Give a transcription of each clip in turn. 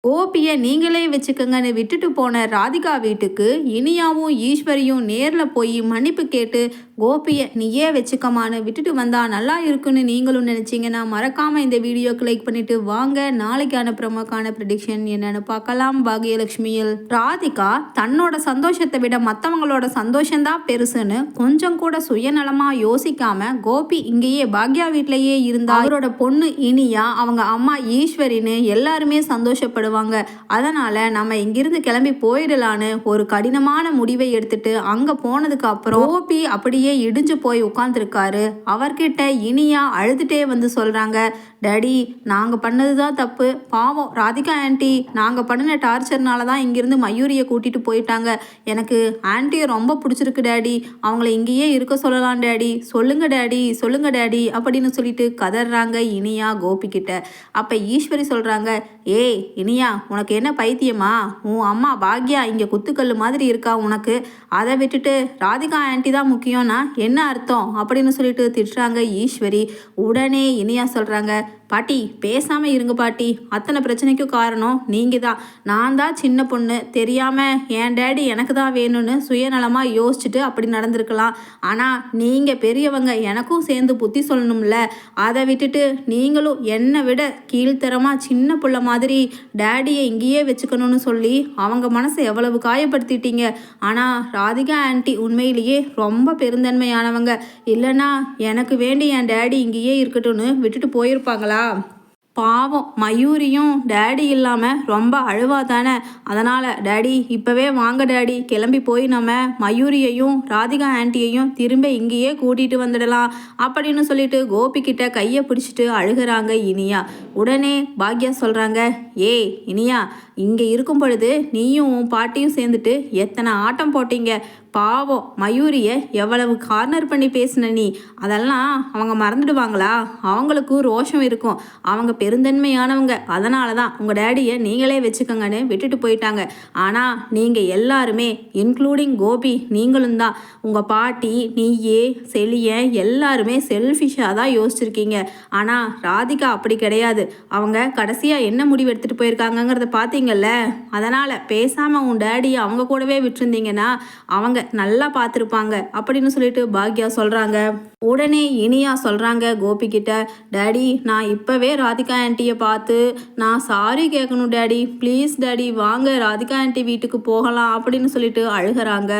கோபியை நீங்களே வச்சுக்கங்கன்னு விட்டுட்டு போன ராதிகா வீட்டுக்கு இனியாவும் ஈஸ்வரியும் நேரில் போய் மன்னிப்பு கேட்டு கோபியை நீயே வச்சுக்கமான்னு விட்டுட்டு வந்தா நல்லா இருக்குன்னு நீங்களும் நினச்சிங்கன்னா மறக்காமல் இந்த வீடியோக்கு லைக் பண்ணிட்டு வாங்க நாளைக்கான ப்ரமோக்கான ப்ரெடிக்ஷன் என்னன்னு பார்க்கலாம். பாகியலட்சுமியில் ராதிகா தன்னோட சந்தோஷத்தை விட மற்றவங்களோட சந்தோஷம்தான் பெருசுன்னு கொஞ்சம் கூட சுயநலமாக யோசிக்காம கோபி இங்கேயே பாக்யா வீட்டிலேயே இருந்தா அவரோட பொண்ணு இனியா அவங்க அம்மா ஈஸ்வரின்னு எல்லாருமே சந்தோஷப்படுவாங்க. அதனால நம்ம இங்கிருந்து கிளம்பி போயிடலான்னு ஒரு கடினமான முடிவை எடுத்துட்டு அங்க போனதுக்கு அப்புறம் கோபி அப்படியே இடிஞ்சு போய் உட்கார்ந்துருக்காரு. அவர்கிட்ட இனியா அழுதுட்டே வந்து சொல்றாங்க, டேடி நாங்க பண்ணதுதான் தப்பு, பாவம் ராதிகா ஆன்ட்டி நாங்க பண்ணின டார்ச்சர்னால தான் இங்கிருந்து மயூரியை கூட்டிட்டு போயிட்டாங்க. எனக்கு ஆன்ட்டியை ரொம்ப பிடிச்சிருக்கு டேடி, அவங்கள இங்கேயே இருக்க சொல்லலாம் டேடி, சொல்லுங்க டேடி சொல்லுங்க டேடி அப்படின்னு சொல்லிட்டு கதறாங்க இனியா கோபி கிட்ட. அப்ப ஈஸ்வரி சொல்றாங்க, ஏய் இனியா உனக்கு என்ன பைத்தியமா, உன் அம்மா பாக்யா இங்கே குத்துக்கல் மாதிரி இருக்கா உனக்கு, அதை விட்டுட்டு ராதிகா ஆன்ட்டி தான் முக்கியம்னா என்ன அர்த்தம் அப்படின்னு சொல்லிட்டு திட்டுறாங்க ஈஸ்வரி. உடனே இனியா சொல்கிறாங்க, பாட்டி பேசாமல் இருங்க பாட்டி, அத்தனை பிரச்சனைக்கும் காரணம் நீங்கள் தான், நான் தான் சின்ன பொண்ணு தெரியாமல் என் டேடி எனக்கு தான் வேணும்னு சுயநலமாக யோசிச்சுட்டு அப்படி நடந்திருக்கலாம். ஆனால் நீங்கள் பெரியவங்க எனக்கும் சேர்ந்து புத்தி சொல்லணும்ல, அதை விட்டுட்டு நீங்களும் என்னை விட கீழ்த்தரமாக சின்ன பிள்ளை மாதிரி டேடியை இங்கேயே வச்சுக்கணும்னு சொல்லி அவங்க மனசை எவ்வளவு காயப்படுத்திட்டீங்க. ஆனால் ராதிகா ஆன்ட்டி உண்மையிலேயே ரொம்ப பெருந்தன்மையானவங்க, இல்லைன்னா எனக்கு வேண்டி என் டேடி இங்கேயே இருக்கட்டும்னு விட்டுட்டு போயிருப்பாங்களா? பாவம் மயூரியும் டேடி இல்லாமல் ரொம்ப அழுவா தானே, அதனால் டேடி இப்போவே வாங்க டேடி கிளம்பி போய் நம்ம மயூரியையும் ராதிகா ஆன்ட்டியையும் திரும்ப இங்கேயே கூட்டிகிட்டு வந்துடலாம் அப்படின்னு சொல்லிட்டு கோபி கிட்ட கையை பிடிச்சிட்டு அழுகிறாங்க இனியா. உடனே பாக்யா சொல்கிறாங்க, ஏய் இனியா இங்கே இருக்கும் பொழுது நீயும் உன் பாட்டியும் சேர்ந்துட்டு எத்தனை ஆட்டம் போட்டீங்க, பாவம் மயூரியை எவ்வளவு கார்னர் பண்ணி பேசின நீ, அதெல்லாம் அவங்க மறந்துடுவாங்களா? அவங்களுக்கும் ரோஷம் இருக்கும், அவங்க பெருந்தன்மையானவங்க, அதனால தான் உங்கள் டேடியை நீங்களே வச்சுக்கோங்கன்னு விட்டுட்டு போயிட்டாங்க. ஆனால் நீங்கள் எல்லாருமே இன்க்ளூடிங் கோபி நீங்களும் தான், உங்கள் பாட்டி நீயே செலிய எல்லாருமே செல்ஃபிஷாக தான் யோசிச்சிருக்கீங்க. ஆனால் ராதிகா அப்படி கிடையாது, அவங்க கடைசியாக என்ன முடிவு எடுத்துகிட்டு போயிருக்காங்கங்கிறத பார்த்தீங்கல்ல, அதனால் பேசாமல் உன் டேடியை அவங்க கூடவே விட்டுருந்தீங்கன்னா அவங்க நல்லா பார்த்துருப்பாங்க அப்படின்னு சொல்லிட்டு பாக்யா சொல்கிறாங்க. உடனே இனியா சொல்கிறாங்க கோபி கிட்ட, டேடி நான் இப்போவே ராதிகா ஆன்ட்டியை பார்த்து நான் சாரி கேட்கணும் டேடி, ப்ளீஸ் டேடி வாங்க ராதிகா ஆன்ட்டி வீட்டுக்கு போகலாம் அப்படின்னு சொல்லிட்டு அழுகிறாங்க.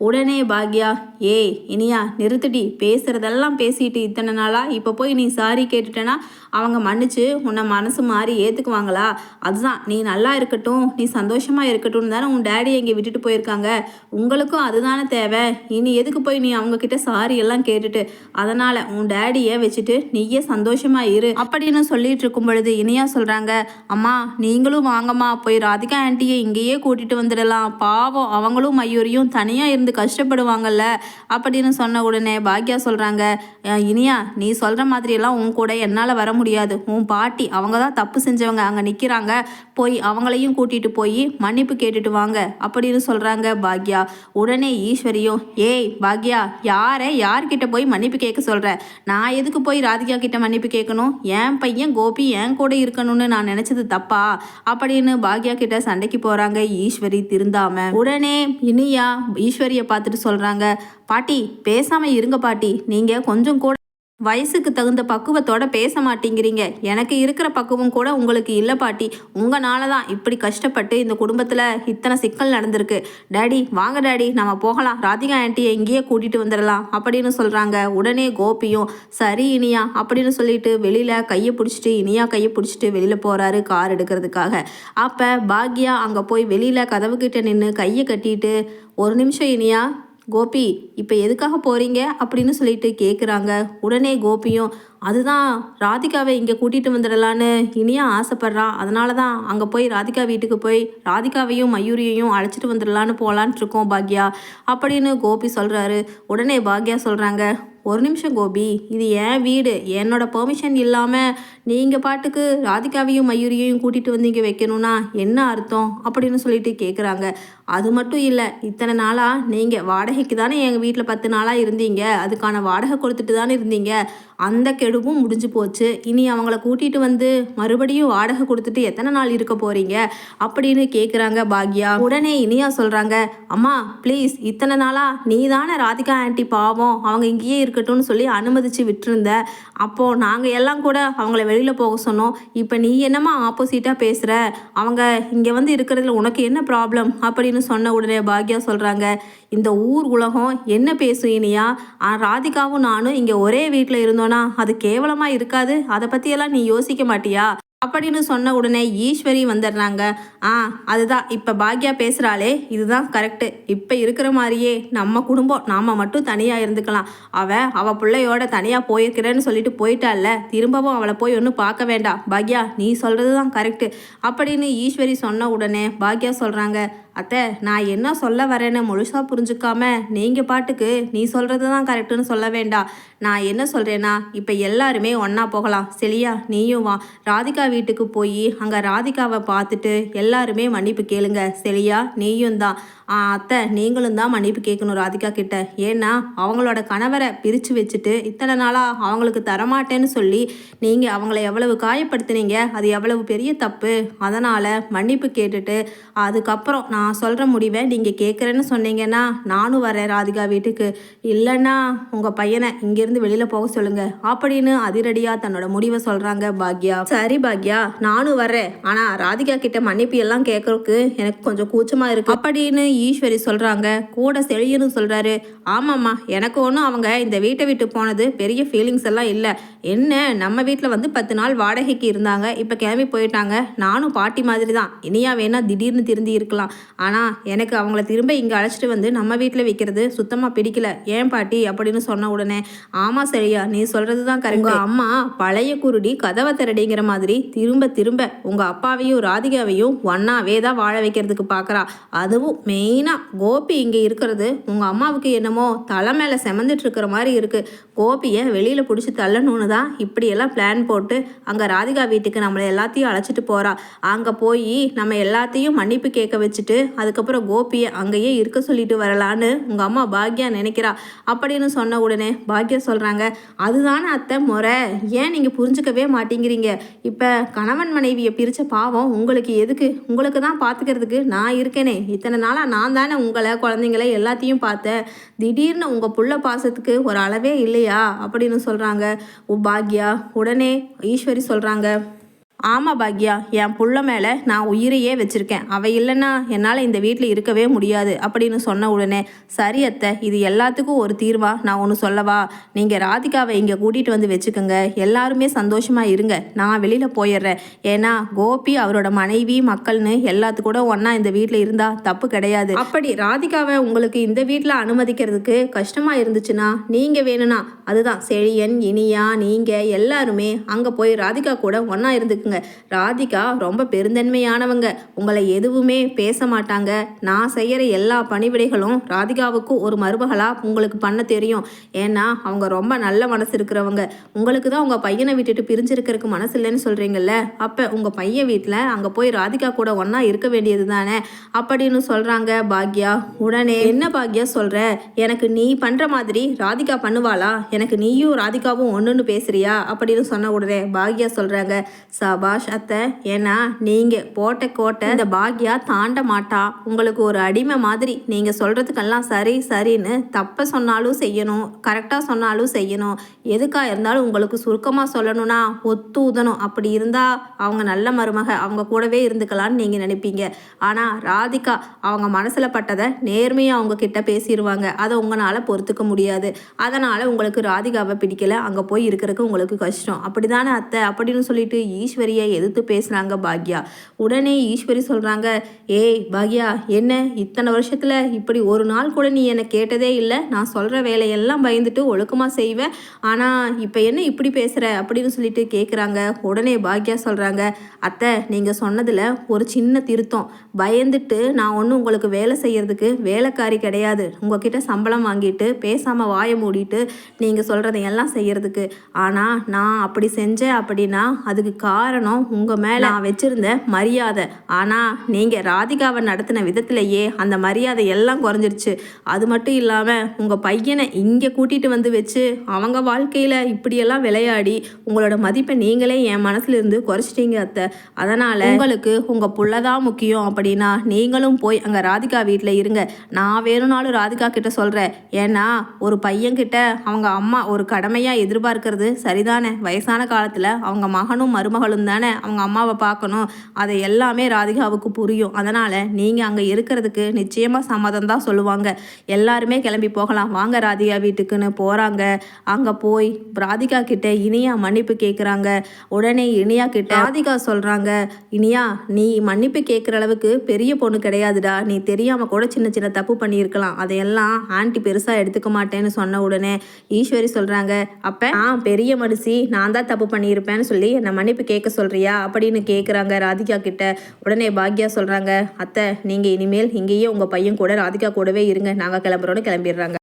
உடனே பாக்யா, ஏய் இனியா நிறுத்துடி, பேசுகிறதெல்லாம் பேசிட்டு இத்தனை நாளாக இப்போ போய் நீ சாரி கேட்டுட்டேன்னா அவங்க மன்னிச்சு உன்னை மனசு மாறி ஏற்றுக்குவாங்களா? அதுதான் நீ நல்லா இருக்கட்டும் நீ சந்தோஷமாக இருக்கட்டும் தானே உன் டேடி இங்கே விட்டுட்டு போயிருக்காங்க, உங்களுக்கும் அதுதானே தேவை, இனி எதுக்கு போய் நீ அவங்கக்கிட்ட சாரி எல்லாம் கேட்டுட்டு, அதனால் உன் டேடியை வச்சுட்டு நீயே சந்தோஷமாக இரு அப்படின்னு சொல்லிட்டு இருக்கும் பொழுது இனியா சொல்கிறாங்க, அம்மா நீங்களும் வாங்கம்மா போய் ராதிகா ஆன்ட்டியை இங்கேயே கூட்டிகிட்டு வந்துடலாம், பாவம் அவங்களும் மயூரியும் தனியாக இருந்து கஷ்டப்படுவாங்கல்ல அப்படின்னு சொன்ன உடனே பாக்யா சொல்கிறாங்க, இனியா நீ சொல்கிற மாதிரியெல்லாம் உன் கூட என்னால் வர முடியாது, உன் பாட்டி அவங்க தான் தப்பு செஞ்சவங்க அங்கே நிற்கிறாங்க, போய் அவங்களையும் கூட்டிகிட்டு போய் மன்னிப்பு கேட்டுட்டு வாங்க அப்படின்னு சொல்கிறாங்க பாக்யா. உடனே ஈஸ்வரியும், ஏய் பாக்யா யார்கிட்ட போய் மன்னிப்பு கேட்க சொல்கிற, நான் எதுக்கு போய் ராதிகா கிட்ட மன்னிப்பு கேட்கணும், என் பையன் கோபி என் கூட இருக்கணும்னு நான் நினச்சது தப்பா அப்படின்னு பாக்யா கிட்ட சண்டைக்கு போகிறாங்க ஈஸ்வரி திருந்தாம. உடனே இனியா ஈஸ்வரியை பார்த்துட்டு சொல்கிறாங்க, பாட்டி பேசாமல் இருங்க பாட்டி, நீங்கள் கொஞ்சம் கூட வயசுக்கு தகுந்த பக்குவத்தோட பேச மாட்டேங்கிறீங்க, எனக்கு இருக்கிற பக்குவம் கூட உங்களுக்கு இல்லை பாட்டி, உங்களால தான் இப்படி கஷ்டப்பட்டு இந்த குடும்பத்தில் இத்தனை சிக்கல் நடந்திருக்கு, டேடி வாங்க டேடி நம்ம போகலாம் ராதிகா ஆன்ட்டியை இங்கேயே கூட்டிகிட்டு வந்துடலாம் அப்படின்னு சொல்கிறாங்க. உடனே கோபியும் சரி இனியா அப்படின்னு சொல்லிட்டு வெளியில் கையை பிடிச்சிட்டு இனியா கையை பிடிச்சிட்டு வெளியில் போகிறாரு கார் எடுக்கிறதுக்காக. அப்போ பாக்யா அங்கே போய் வெளியில் கதவுக்கிட்ட நின்று கையை கட்டிட்டு, ஒரு நிமிஷம் இனியா, கோபி இப்போ எதுக்காக போகிறீங்க அப்படின்னு சொல்லிட்டு கேட்குறாங்க. உடனே கோபியும், அதுதான் ராதிகாவை இங்கே கூட்டிகிட்டு வந்துடலான்னு இனியா ஆசைப்பட்றான், அதனால தான் அங்கே போய் ராதிகா வீட்டுக்கு போய் ராதிகாவையும் மயூரியையும் அழைச்சிட்டு வந்துடலான்னு போகலான்ட்டு இருக்கோம் பாக்யா அப்படின்னு கோபி சொல்கிறாரு. உடனே பாக்யா சொல்கிறாங்க, ஒரு நிமிஷம் கோபி, இது என் வீடு, என்னோட பெர்மிஷன் இல்லாமல் நீங்கள் பாட்டுக்கு ராதிகாவையும் மயூரியையும் கூட்டிகிட்டு வந்து இங்கே வைக்கணும்னா என்ன அர்த்தம் அப்படின்னு சொல்லிட்டு கேட்குறாங்க. அது மட்டும் இல்லை, இத்தனை நாளாக நீங்கள் வாடகைக்கு தானே எங்கள் வீட்டில் 10 நாளாக இருந்தீங்க, அதுக்கான வாடகை கொடுத்துட்டு தானே இருந்தீங்க. அந்த கெடுவும் முடிஞ்சு போச்சு. இனி அவங்கள கூட்டிகிட்டு வந்து மறுபடியும் வாடகை கொடுத்துட்டு எத்தனை நாள் இருக்க போகிறீங்க அப்படின்னு கேட்குறாங்க பாக்யா. உடனே இனியா சொல்கிறாங்க, அம்மா ப்ளீஸ், இத்தனை நாளாக நீ தானே ராதிகா ஆண்டி பாவம் அவங்க இங்கேயே இருக்கட்டும்னு சொல்லி அனுமதிச்சு விட்டுருந்த. அப்போது நாங்கள் எல்லாம் கூட அவங்கள வெளியில் போக சொன்னோம். இப்போ நீ என்னம்மா ஆப்போசிட்டாக பேசுகிற? அவங்க இங்கே வந்து இருக்கிறதுல உனக்கு என்ன ப்ராப்ளம் அப்படின்னு சொன்ன உடனே பாக்யா சொல்கிறாங்க, இந்த ஊர் உலகம் என்ன பேசும் இனியா? ராதிகாவும் நானும் இங்கே ஒரே வீட்டில் இருந்தோன்னா அது கேவலமாக இருக்காது? அதை பற்றியெல்லாம் நீ யோசிக்க மாட்டியா அப்படின்னு சொன்ன உடனே ஈஸ்வரி வந்துடுறாங்க. அதுதான் இப்போ பாக்யா பேசுகிறாளே, இதுதான் கரெக்டு. இப்போ இருக்கிற மாதிரியே நம்ம குடும்பம் நாம் மட்டும் தனியாக இருந்துக்கலாம். அவள் பிள்ளையோட தனியாக போயிருக்கிறேன்னு சொல்லிட்டு போயிட்டால, திரும்பவும் அவளை போய் ஒன்றும் பார்க்க வேண்டாம். பாக்யா நீ சொல்கிறது தான் கரெக்டு அப்படின்னு ஈஸ்வரி சொன்ன உடனே பாக்யா சொல்கிறாங்க, அத்தை நான் என்ன சொல்ல வரேன்னு முழுசாக புரிஞ்சுக்காம நீங்கள் பாட்டுக்கு நீ சொல்கிறது தான் கரெக்டுன்னு சொல்ல வேண்டாம். நான் என்ன சொல்கிறேன்னா, இப்போ எல்லாருமே ஒன்றா போகலாம் சரியா? நீயும் வா, ராதிகா வீட்டுக்கு போய் அங்கே ராதிகாவை பார்த்துட்டு எல்லாருமே மன்னிப்பு கேளுங்க சரியா? நீயும் தான். அத்தை நீங்களும் தான் மன்னிப்பு கேட்கணும் ராதிகா கிட்ட. ஏன்னா அவங்களோட கணவரை பிரித்து வச்சுட்டு இத்தனை நாளாக அவங்களுக்கு தரமாட்டேன்னு சொல்லி நீங்கள் அவங்கள எவ்வளவு காயப்படுத்துனீங்க, அது எவ்வளவு பெரிய தப்பு. அதனால் மன்னிப்பு கேட்டுட்டு அதுக்கப்புறம் நான் சொல்கிற முடிவை நீங்கள் கேட்குறேன்னு சொன்னீங்கன்னா நானும் வரேன் ராதிகா வீட்டுக்கு. இல்லைன்னா உங்கள் பையனை இங்கேருந்து வெளியில் போக சொல்லுங்கள் அப்படின்னு அதிரடியாக தன்னோட முடிவை சொல்கிறாங்க பாக்யா. சரி பாக்யா நானும் வர்றேன், ஆனால் ராதிகா கிட்ட மன்னிப்பு எல்லாம் கேட்கறதுக்கு எனக்கு கொஞ்சம் கூச்சமாக இருக்குது அப்படின்னு ஈஸ்வரி சொல்கிறாங்க. கூட செழியன்னு சொல்கிறாரு, ஆமாம்மா எனக்கு ஒன்றும் அவங்க இந்த வீட்டை விட்டு போனது பெரிய ஃபீலிங்ஸ் எல்லாம் இல்லை. என்ன நம்ம வீட்டில் வந்து 10 நாள் வாடகைக்கு இருந்தாங்க, இப்போ கிளம்பி போயிட்டாங்க. நானும் பாட்டி மாதிரி தான். இனியா வேணால் திடீர்னு திருந்தி இருக்கலாம், ஆனால் எனக்கு அவங்கள திரும்ப இங்கே அழைச்சிட்டு வந்து நம்ம வீட்டில் வைக்கிறது சுத்தமாக பிடிக்கல. ஏன் பாட்டி அப்படின்னு சொன்ன உடனே, ஆமாம் சரியா நீ சொல்கிறது தான் கரெக்ட். அம்மா பழைய குருடி கதவை திரடிங்கிற மாதிரி திரும்ப திரும்ப உங்கள் அப்பாவையும் ராதிகாவையும் ஒன்னாவே தான் வாழ வைக்கிறதுக்கு பார்க்குறா. அதுவும் மெயினாக கோபி இங்கே இருக்கிறது உங்கள் அம்மாவுக்கு என்னமோ தலை மேலே செமந்துட்டு இருக்கிற மாதிரி இருக்குது. கோபியை வெளியில் பிடிச்சி தள்ளணும்னு தான் இப்படியெல்லாம் பிளான் போட்டு அங்கே ராதிகா வீட்டுக்கு நம்மளை எல்லாத்தையும் அழைச்சிட்டு போகிறா. அங்கே போய் நம்ம எல்லாத்தையும் மன்னிப்பு கேட்க வச்சுட்டு அதுக்கப்புறம் கோபியை அங்கேயே இருக்க சொல்லிட்டு வரலான்னு உங்கள் அம்மா பாக்யா நினைக்கிறா அப்படின்னு சொன்ன உடனே பாக்யா சொல்கிறாங்க, அதுதானே அத்தை முறை, ஏன் நீங்கள் புரிஞ்சுக்கவே மாட்டேங்கிறீங்க? இப்போ கணவன் மனைவியை பிரித்த பாவம் உங்களுக்கு எதுக்கு? உங்களுக்கு தான் பார்த்துக்கிறதுக்கு நான் இருக்கேனே. இத்தனை நாளாக நான் தானே உங்களை குழந்தைங்களை எல்லாத்தையும் பார்த்தேன். திடீர்னு உங்கள் புள்ள பாசத்துக்கு ஒரு அளவே இல்லையா அப்படின்னு சொல்கிறாங்க பாக்யா. உடனே ஈஸ்வரி சொல்கிறாங்க, ஆமாம் பாக்யா, என் புள்ள மேலே நான் உயிரையே வச்சுருக்கேன். அவள் இல்லைன்னா என்னால் இந்த வீட்டில் இருக்கவே முடியாது அப்படின்னு சொன்ன உடனே, சரி அத்தை இது எல்லாத்துக்கும் ஒரு தீர்வா நான் ஒன்று சொல்லவா? நீங்கள் ராதிகாவை இங்கே கூட்டிகிட்டு வந்து வச்சுக்கோங்க, எல்லாருமே சந்தோஷமாக இருங்க, நான் வெளியில் போயிடுறேன். ஏன்னா கோபி அவரோட மனைவி மக்கள்னு எல்லாத்து கூட ஒன்றா இந்த வீட்டில் இருந்தால் தப்பு கிடையாது. அப்படி ராதிகாவை உங்களுக்கு இந்த வீட்டில் அனுமதிக்கிறதுக்கு கஷ்டமாக இருந்துச்சுன்னா நீங்கள் வேணும்னா அதுதான் செழியன் இனியா நீங்கள் எல்லாருமே அங்கே போய் ராதிகா கூட ஒன்றா இருந்துக்குங்க. ராதிகா ரொம்ப பெருந்தன்மையானவங்க, உங்களை எதுவுமே பேச மாட்டாங்க. நான் செய்கிற எல்லா பணிவிடைகளும் ராதிகாவுக்கு ஒரு மருமகளா உங்களுக்கு பண்ண தெரியும். ஏன்னா அவங்க ரொம்ப நல்ல மனசு இருக்கிறவங்க. உங்களுக்கு தான் உங்கள் பையனை விட்டுட்டு பிரிஞ்சிருக்கிறதுக்கு மனசு இல்லைன்னு சொல்கிறீங்கல்ல, அப்போ உங்கள் பையன் வீட்டில் அங்கே போய் ராதிகா கூட ஒன்றா இருக்க வேண்டியது தானே அப்படின்னு சொல்கிறாங்க பாக்யா. உடனே, என்ன பாக்யா சொல்கிற? எனக்கு நீ பண்ணுற மாதிரி ராதிகா பண்ணுவாளா? எனக்கு நீயும் ராதிகாவும் ஒன்றுன்னு பேசுறியா அப்படின்னு சொன்ன உடனே பாக்யா சொல்கிறாங்க, சபாஷ் அத்தை, ஏன்னா நீங்கள் போட்ட கோட்டை இந்த பாக்யா தாண்ட மாட்டா. உங்களுக்கு ஒரு அடிமை மாதிரி. நீங்கள் சொல்கிறதுக்கெல்லாம் சரி சரின்னு தப்பை சொன்னாலும் செய்யணும், கரெக்டாக சொன்னாலும் செய்யணும். எதுக்காக இருந்தாலும் உங்களுக்கு சுருக்கமாக சொல்லணும்னா ஒத்து ஊதணும். அப்படி இருந்தால் அவங்க நல்ல மருமக, அவங்க கூடவே இருந்துக்கலான்னு நீங்கள் நினைப்பீங்க. ஆனால் ராதிகா அவங்க மனசில் பட்டதை நேர்மையாக அவங்க கிட்ட பேசிடுவாங்க. அதை உங்களால் பொறுத்துக்க முடியாது. அதனால் உங்களுக்கு ராதிகாவை பிடிக்கல, அங்கே போய் இருக்கிறதுக்கு உங்களுக்கு கஷ்டம். அப்படி தானே அத்தை அப்படின்னு சொல்லிட்டு ஈஸ்வரியை எதிர்த்து பேசுனாங்க பாக்யா. உடனே ஈஸ்வரி சொல்கிறாங்க, ஏய் பாக்யா, என்ன இத்தனை வருஷத்தில் இப்படி ஒரு நாள் கூட நீ என்னை கேட்டதே இல்லை. நான் சொல்கிற வேலையெல்லாம் பயந்துட்டு ஒழுக்கமாக செய்வேன், ஆனால் இப்போ என்ன இப்படி பேசுகிற அப்படின்னு சொல்லிட்டு கேட்குறாங்க. உடனே பாக்யா சொல்கிறாங்க, அத்தை நீங்கள் சொன்னதில் ஒரு சின்ன திருத்தம். பயந்துட்டு நான் ஒன்றும் உங்களுக்கு வேலை செய்கிறதுக்கு வேலைக்காரி கிடையாது. உங்ககிட்ட சம்பளம் வாங்கிட்டு பேசாமல் வாயை மூடிட்டு நீங்கள் சொல்கிறதையெல்லாம் செய்கிறதுக்கு. ஆனால் நான் அப்படி செஞ்சேன் அப்படின்னா அதுக்கு காரணம் உங்கள் மேலே நான் வச்சுருந்த மரியாதை. ஆனால் நீங்கள் ராதிகாவை நடத்தின விதத்திலேயே அந்த மரியாதை எல்லாம் குறைஞ்சிருச்சு. அது மட்டும் இல்லாமல் உங்கள் பையனை இங்கே கூட்டிகிட்டு வந்து வச்சு அவங்க வாழ்க்கையில் இப்படியெல்லாம் விளையாடி உங்களோட மதிப்பை நீங்களே என் மனசுலேருந்து குறைச்சிட்டீங்க அத்தை. அதனால் உங்களுக்கு உங்கள் புள்ள தான் முக்கியம் அப்படின்னா நீங்களும் போய் அங்கே ராதிகா வீட்டில் இருங்க. நான் வேணும்னாலும் ராதிகா கிட்ட சொல்கிறேன். ஏன்னா ஒரு பையன்கிட்ட அவங்க அம்மா ஒரு கடமையாக எதிர்பார்க்கறது சரிதானே. வயசான காலத்தில் அவங்க மகனும் மருமகளும் தானே அவங்க அம்மாவை பார்க்கணும். அதை எல்லாமே ராதிகாவுக்கு புரியும். அதனால் நீங்கள் அங்கே இருக்கிறதுக்கு நிச்சயமாக சம்மதம் தான் சொல்லுவாங்க. எல்லாருமே கிளம்பி போகலாம் வாங்க ராதிகா வீட்டுக்குன்னு போகிறாங்க. அங்கே போய் ராதிகா கிட்ட இனியா மன்னிப்பு கேட்குறாங்க. உடனே இனியா கிட்ட ராதிகா சொல்கிறாங்க, இனியா நீ மன்னிப்பு கேட்குற அளவுக்கு பெரிய பொண்ணு கிடையாதுடா. நீ தெரியாமல் கூட சின்ன சின்ன தப்பு பண்ணியிருக்கலாம். அதையெல்லாம் ஆண்டி பெருசாக எடுத்துக்க மாட்டேன்னு சொன்ன உடனே ஈஸ்வரி சொல்கிறாங்க, அப்போ பெரிய மனுஷி நான் தான் தப்பு பண்ணியிருப்பேன்னு சொல்லி என்னை மன்னிப்பு கேட்க சொல்கிறியா அப்படின்னு கேட்குறாங்க ராதிகா கிட்ட. உடனே பாக்யா சொல்கிறாங்க, அத்தை நீங்கள் இனிமேல் இங்கேயே உங்கள் பையன் கூட ராதிகா கூடவே இருங்க, நாங்கள் கிளம்புறோன்னு கிளம்பிடுறாங்க.